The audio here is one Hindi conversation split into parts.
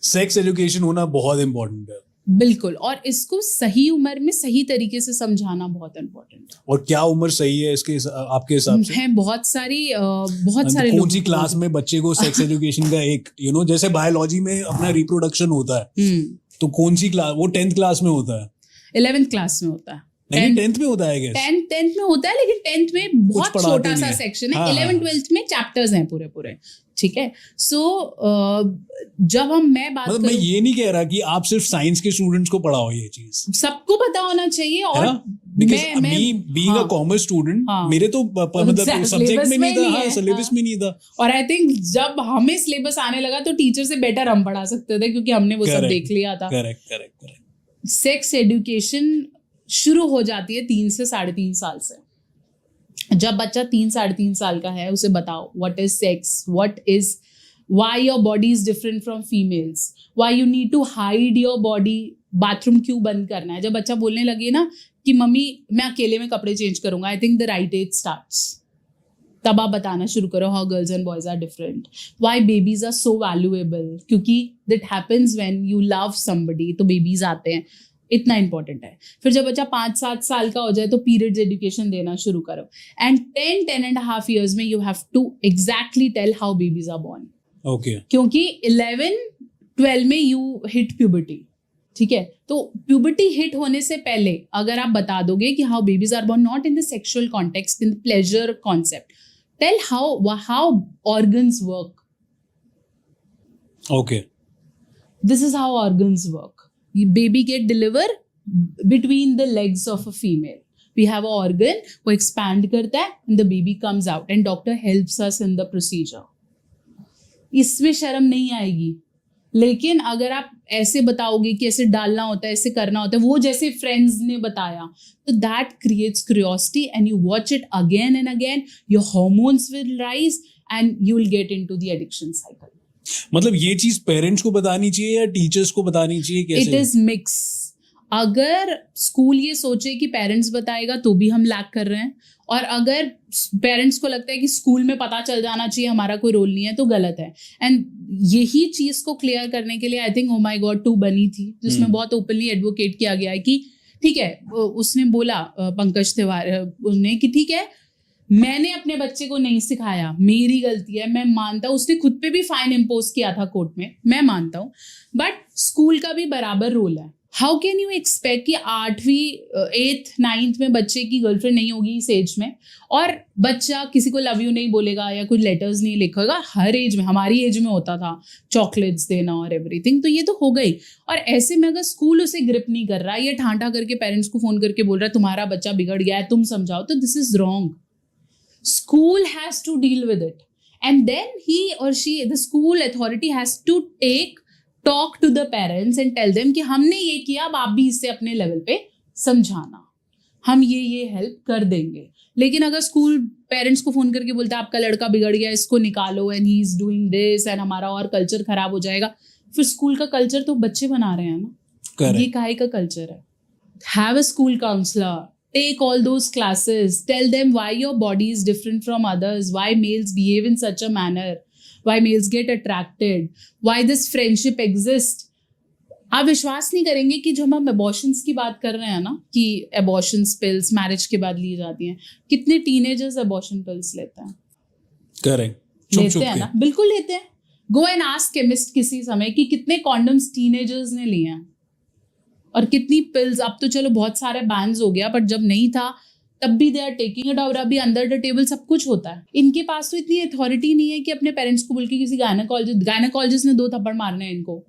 सेक्स एजुकेशन होना बहुत इंपॉर्टेंट है। बिल्कुल, और इसको सही उम्र में सही तरीके से समझाना बहुत इम्पोर्टेंट है। और क्या उम्र सही है इसके आपके हिसाब से? है बहुत सारे कौन सी क्लास में बच्चे को सेक्स एजुकेशन का एक जैसे बायोलॉजी में अपना रिप्रोडक्शन होता है, तो कौन सी क्लास? वो 10th क्लास में होता है, 11th क्लास में होता है, नहीं 10th में होता है, 10th में होता है, लेकिन 10th में बहुत छोटा सा सेक्शन है। 11th 12th में चैप्टर्स हैं पूरे, ठीक है। सो जब मैं बात मतलब मैं ये नहीं कह रहा कि आप सिर्फ साइंस के स्टूडेंट्स को पढ़ाओ, ये चीज सबको पता होना चाहिए। और बीइंग अ कॉमर्स स्टूडेंट, मेरे तो मतलब सब्जेक्ट में नहीं था, सिलेबस में नहीं था। और आई थिंक जब हमें सिलेबस आने लगा तो टीचर से बेटर हम पढ़ा सकते थे, क्योंकि हमने वो सब देख लिया था। करेक्ट। सेक्स एजुकेशन शुरू हो जाती है 3 से 3.5 साल से। जब बच्चा 3-3.5 साल का है, उसे बताओ what is sex, what is why your body is different from females, why you need to hide your body, bathroom क्यों बंद करना है। जब बच्चा बोलने लगे ना कि मम्मी मैं अकेले में कपड़े चेंज करूंगा, I think the right age starts. तब आप बताना शुरू करो how girls and boys are different, why babies are so valuable, क्योंकि that happens when you love somebody, तो बेबीज आते हैं, इतना इंपॉर्टेंट है। फिर जब बच्चा 5-7 साल का हो जाए तो पीरियड्स एजुकेशन देना शुरू करो। एंड 10.5 years में you have to exactly tell how babies are born. Okay, क्योंकि 11-12 में यू हिट प्यूबर्टी, ठीक है। तो प्यूबर्टी हिट होने से पहले अगर आप बता दोगे कि how babies are born, not in the sexual context, in the pleasure concept, tell how organs work. Okay, this is how organs work. Baby get deliver between the legs of a female. We have an organ वो expand करता है and the baby comes out and doctor helps us in the procedure. इसमें शर्म नहीं आएगी, लेकिन अगर आप ऐसे बताओगे कि ऐसे डालना होता है, ऐसे करना होता है, वो जैसे फ्रेंड्स ने बताया, तो that creates curiosity and you watch it again and again, your hormones will rise and you will get into the addiction cycle. मतलब ये चीज पेरेंट्स को बतानी चाहिए या टीचर्स को बतानी चाहिए, कैसे? It is mix. अगर स्कूल ये सोचे कि पेरेंट्स बताएगा तो भी हम लैक कर रहे हैं, और अगर पेरेंट्स को लगता है कि स्कूल में पता चल जाना चाहिए, हमारा कोई रोल नहीं है, तो गलत है। एंड यही चीज को क्लियर करने के लिए I think oh my God 2 बनी थी, जिसमें बहुत ओपनली एडवोकेट किया गया है कि ठीक है, उसने बोला पंकज तिवारी ने कि ठीक है मैंने अपने बच्चे को नहीं सिखाया, मेरी गलती है, मैं मानता हूँ। उसने खुद पे भी फाइन इम्पोज किया था कोर्ट में, मैं मानता हूँ, बट स्कूल का भी बराबर रोल है। हाउ कैन यू एक्सपेक्ट कि 8वीं 8th 9th में बच्चे की गर्लफ्रेंड नहीं होगी इस एज में, और बच्चा किसी को लव यू नहीं बोलेगा या कोई लेटर्स नहीं लिखेगा। हर एज में, हमारी एज में होता था चॉकलेट्स देना और एवरीथिंग, तो ये तो हो गई। और ऐसे में अगर स्कूल उसे ग्रिप नहीं कर रहा, ये ठांठा करके पेरेंट्स को फोन करके बोल रहा है तुम्हारा बच्चा बिगड़ गया है, तुम समझाओ, तो this is wrong. School has to deal with it, and then he or she, the school authority has to talk to the parents and tell them कि हमने ये किया, अब आप भी इससे अपने लेवल पे समझाना, हम ये हेल्प कर देंगे. लेकिन अगर स्कूल पेरेंट्स को फोन करके बोलता है आपका लड़का बिगड़ गया, इसको निकालो, and he is doing this, and हमारा और कल्चर खराब हो जाएगा, फिर स्कूल का कल्चर तो बच्चे बना रहे हैं ना. Correct. ये काहे का कल्चर है? Have a school counselor. Take all those classes. Tell them why your body is different from others, why males behave in such a manner, why males get attracted, why this friendship exists. आप विश्वास नहीं करेंगे कि जो हम abortions की बात कर रहे हैं ना, कि abortion pills मैरिज के बाद ली जाती हैं, कितने टीनेजर्स abortion pills लेते हैं? करेक्ट, लेते हैं ना, बिल्कुल लेते हैं. Go and ask chemist किसी समय कि कितने condoms टीनेजर्स ने लिए हैं और कितनी पिल्स. अब तो चलो बहुत सारे बैन्स हो गया, बट जब नहीं था तब भी दे आर टेकिंग इट, और अभी अंडर द टेबल सब कुछ होता है. इनके पास तो इतनी अथॉरिटी नहीं है कि अपने पेरेंट्स को बोल के किसी गायनेकोलॉजिस्ट ने 2 थप्पड़ मारने हैं इनको.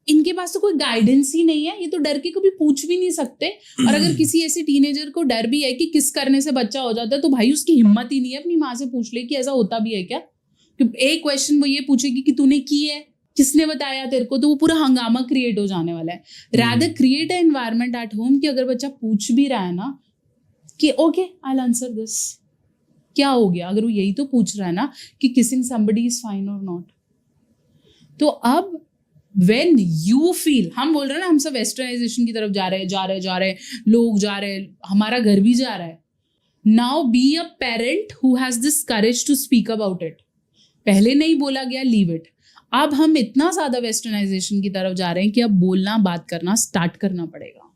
इनके पास तो कोई गाइडेंस ही नहीं है. ये तो डर के कभी पूछ भी नहीं सकते. और अगर किसी ऐसे टीनेजर को डर भी है कि किस करने से बच्चा हो जाता है, तो भाई उसकी हिम्मत ही नहीं है अपनी माँ से पूछ ले कि ऐसा होता भी है क्या. एक क्वेश्चन वो ये पूछेगी कि तूने की है, किसने बताया तेरे को, तो वो पूरा हंगामा क्रिएट हो जाने वाला है. Rather create a environment at home कि अगर बच्चा पूछ भी रहा है ना कि okay I will answer this, क्या हो गया, अगर वो यही तो पूछ रहा है ना कि किसिंग समबडी इज फाइन और नॉट. तो अब व्हेन यू फील, हम बोल रहे हैं ना हम सब वेस्टर्नाइजेशन की तरफ जा रहे हैं, लोग जा रहे हैं, हमारा घर भी जा रहा है. Now be a parent who has this courage to speak about it. पहले नहीं बोला गया, लीव इट. अब हम इतना ज्यादा वेस्टर्नाइजेशन की तरफ जा रहे हैं कि अब बोलना बात करना स्टार्ट करना पड़ेगा.